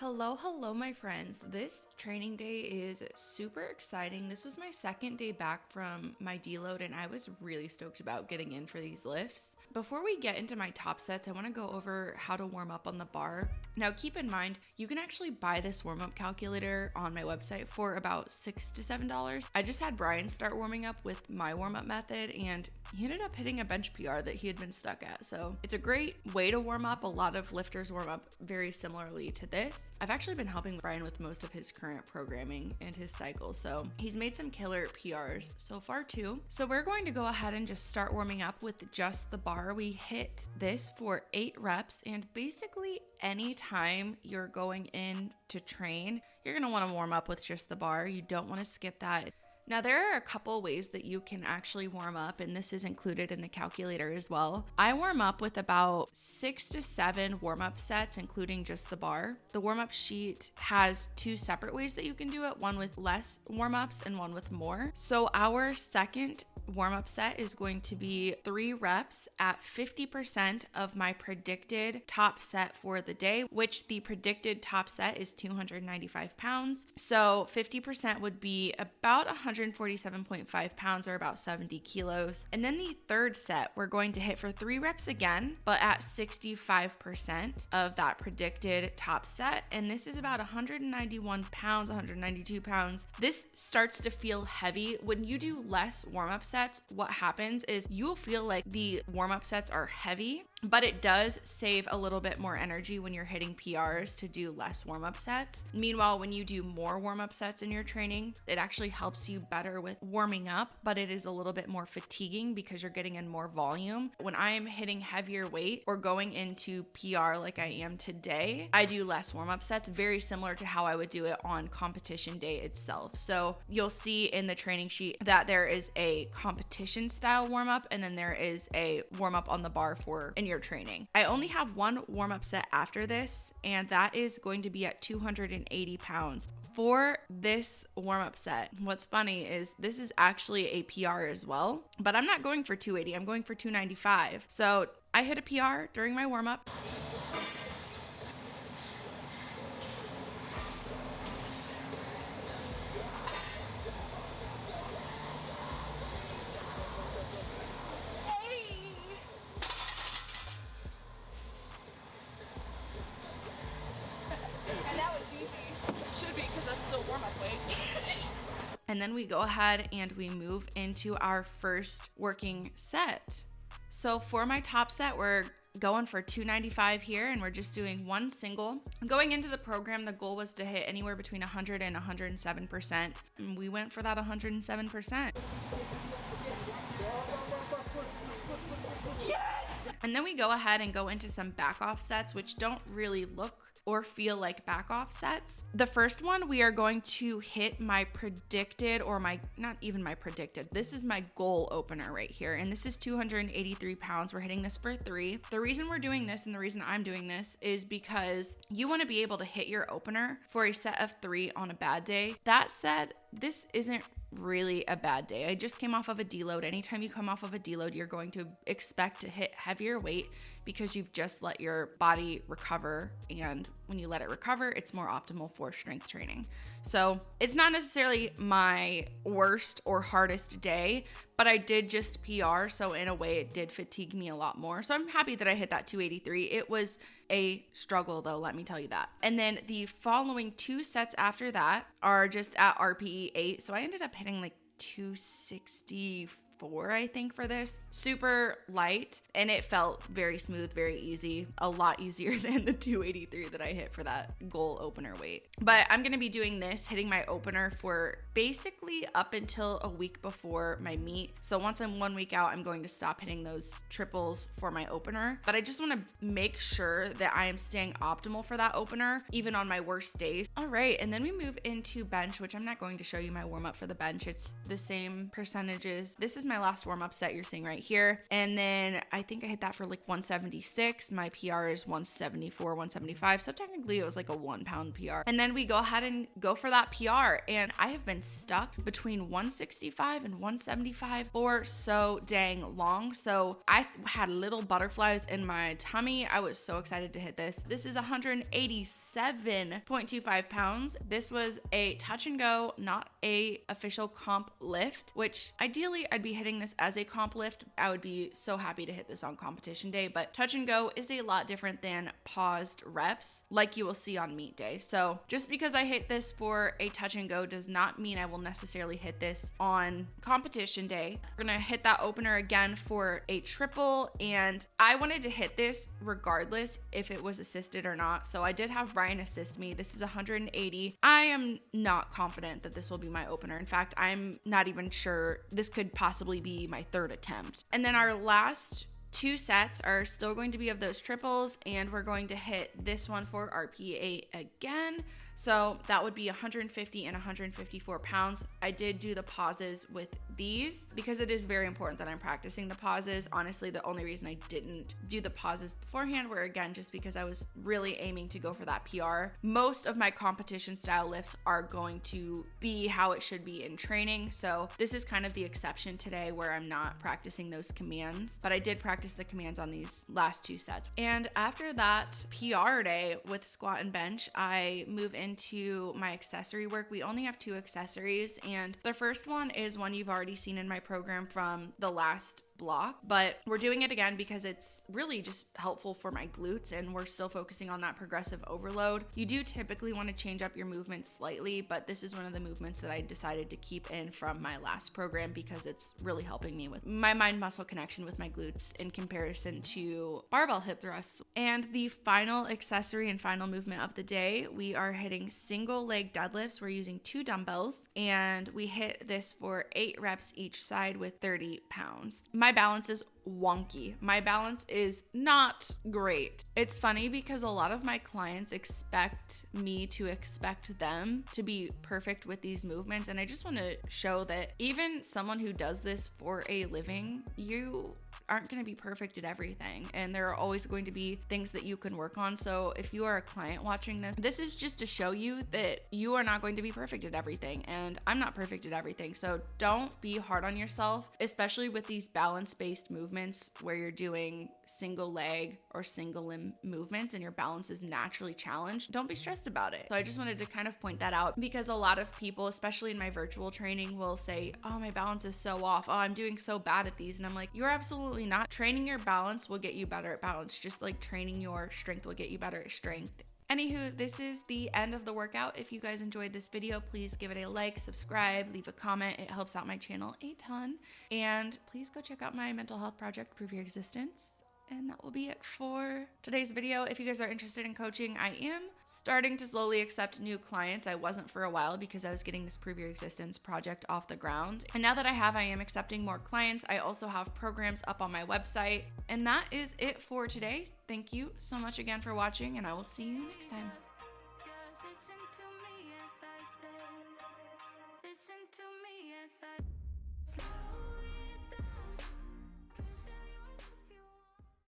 Hello, my friends. This training day is super exciting. This was my second day back from my deload, and I was really stoked about getting in for these lifts. Before we get into my top sets, I want to go over how to warm up on the bar. Now, keep in mind, you can actually buy this warm-up calculator on my website for about $6 to $7. I just had Brian start warming up with my warm-up method, and he ended up hitting a bench PR that he had been stuck at. So it's a great way to warm up. A lot of lifters warm up very similarly to this. I've actually been helping Brian with most of his current programming and his cycle, so he's made some killer PRs so far too. So we're going to go ahead and just start warming up with just the bar. We hit this for 8 reps, and basically anytime you're going in to train, you're going to want to warm up with just the bar. You don't want to skip that. Now, there are a couple ways that you can actually warm up, and this is included in the calculator as well. I warm up with about 6 to 7 warm-up sets, including just the bar. The warm-up sheet has 2 separate ways that you can do it, one with less warm-ups and one with more. So our second warm-up set is going to be 3 reps at 50% of my predicted top set for the day, which the predicted top set is 295 pounds. So 50% would be about 147.5 pounds, or about 70 kilos. And then the third set, we're going to hit for 3 reps again, but at 65% of that predicted top set. And this is about 191 pounds, 192 pounds. This starts to feel heavy. When you do less warm-up sets, what happens is you will feel like the warm-up sets are heavy, but it does save a little bit more energy when you're hitting PRs to do less warm-up sets. Meanwhile, when you do more warm-up sets in your training, it actually helps you better with warming up, but it is a little bit more fatiguing because you're getting in more volume. When I am hitting heavier weight or going into PR like I am today, I do less warm-up sets, very similar to how I would do it on competition day itself. So you'll see in the training sheet that there is a competition style warm-up, and then there is a warm-up on the bar for in your training. I only have one warm-up set after this, and that is going to be at 280 pounds. For this warm-up set, what's funny is this is actually a PR as well, but I'm not going for 280, I'm going for 295. So I hit a PR during my warm-up. And then we go ahead and we move into our first working set. So for my top set, we're going for 295 here, and we're just doing one single. Going into the program, the goal was to hit anywhere between 100 and 107%. And we went for that 107%. Yes! And then we go ahead and go into some back off sets, which don't really look or feel like back off sets. The first one, we are going to hit my predicted, or not even my predicted, this is my goal opener right here. And this is 283 pounds. We're hitting this for 3. The reason we're doing this, and the reason I'm doing this, is because you want to be able to hit your opener for a set of 3 on a bad day. That said, this isn't really a bad day. I just came off of a deload. Anytime you come off of a deload, you're going to expect to hit heavier weight because you've just let your body recover. And when you let it recover, it's more optimal for strength training. So it's not necessarily my worst or hardest day, but I did just PR. So in a way, it did fatigue me a lot more. So I'm happy that I hit that 283. It was a struggle though, let me tell you that. And then the following 2 sets after that are just at RPE 8. So I ended up hitting like 264, I think, for this. Super light, and it felt very smooth, very easy, a lot easier than the 283 that I hit for that goal opener weight. But I'm gonna be doing this, hitting my opener for basically up until a week before my meet. So once I'm 1 week out, I'm going to stop hitting those triples for my opener. But I just want to make sure that I am staying optimal for that opener, even on my worst days. All right, and then we move into bench, which I'm not going to show you my warm up for the bench. It's the same percentages. This is my last warm-up set you're seeing right here. And then I think I hit that for like 176. My PR is 174, 175. So technically it was like a 1 pound PR. And then we go ahead and go for that PR. And I have been stuck between 165 and 175 for so dang long. So I had little butterflies in my tummy. I was so excited to hit this. This is 187.25 pounds. This was a touch and go, not a official comp lift, which ideally I'd be hitting this as a comp lift. I would be so happy to hit this on competition day, but touch and go is a lot different than paused reps like you will see on meet day. So just because I hit this for a touch and go does not mean I will necessarily hit this on competition day. We're gonna hit that opener again for a triple, and I wanted to hit this regardless if it was assisted or not. So I did have Brian assist me. This is 180. I am not confident that this will be my opener. In fact, I'm not even sure. This could possibly be my third attempt. And then our last 2 sets are still going to be of those triples, and we're going to hit this one for RPA again. So that would be 150 and 154 pounds. I did do the pauses with these because it is very important that I'm practicing the pauses. Honestly, the only reason I didn't do the pauses beforehand were, again, just because I was really aiming to go for that PR. Most of my competition style lifts are going to be how it should be in training. So this is kind of the exception today where I'm not practicing those commands, but I did practice the commands on these last 2 sets. And after that PR day with squat and bench, I move into my accessory work. We only have 2 accessories, and the first one is one you've already seen in my program from the last block, but we're doing it again because it's really just helpful for my glutes, and we're still focusing on that progressive overload. You do typically want to change up your movements slightly, but this is one of the movements that I decided to keep in from my last program because it's really helping me with my mind muscle connection with my glutes in comparison to barbell hip thrusts. And the final accessory and final movement of the day, we are hitting single leg deadlifts. We're using 2 dumbbells, and we hit this for 8 reps each side with 30 pounds. My balance is wonky. My balance is not great. It's funny because a lot of my clients expect me to expect them to be perfect with these movements, and I just want to show that even someone who does this for a living, you aren't going to be perfect at everything, and there are always going to be things that you can work on. So if you are a client watching this, this is just to show you that you are not going to be perfect at everything, and I'm not perfect at everything. So don't be hard on yourself, especially with these balance-based movements where you're doing single leg or single limb movements and your balance is naturally challenged. Don't be stressed about it. So I just wanted to kind of point that out because a lot of people, especially in my virtual training, will say, oh, my balance is so off. Oh, I'm doing so bad at these. And I'm like, you're absolutely not. Training your balance will get you better at balance, just like training your strength will get you better at strength. Anywho, this is the end of the workout. If you guys enjoyed this video, please give it a like, subscribe, leave a comment. It helps out my channel a ton. And please go check out my mental health project, Prove Your Existence. And that will be it for today's video. If you guys are interested in coaching, I am starting to slowly accept new clients. I wasn't for a while because I was getting this Prove Your Existence project off the ground. And now that I am accepting more clients. I also have programs up on my website. And that is it for today. Thank you so much again for watching, and I will see you next time. Listen to me as I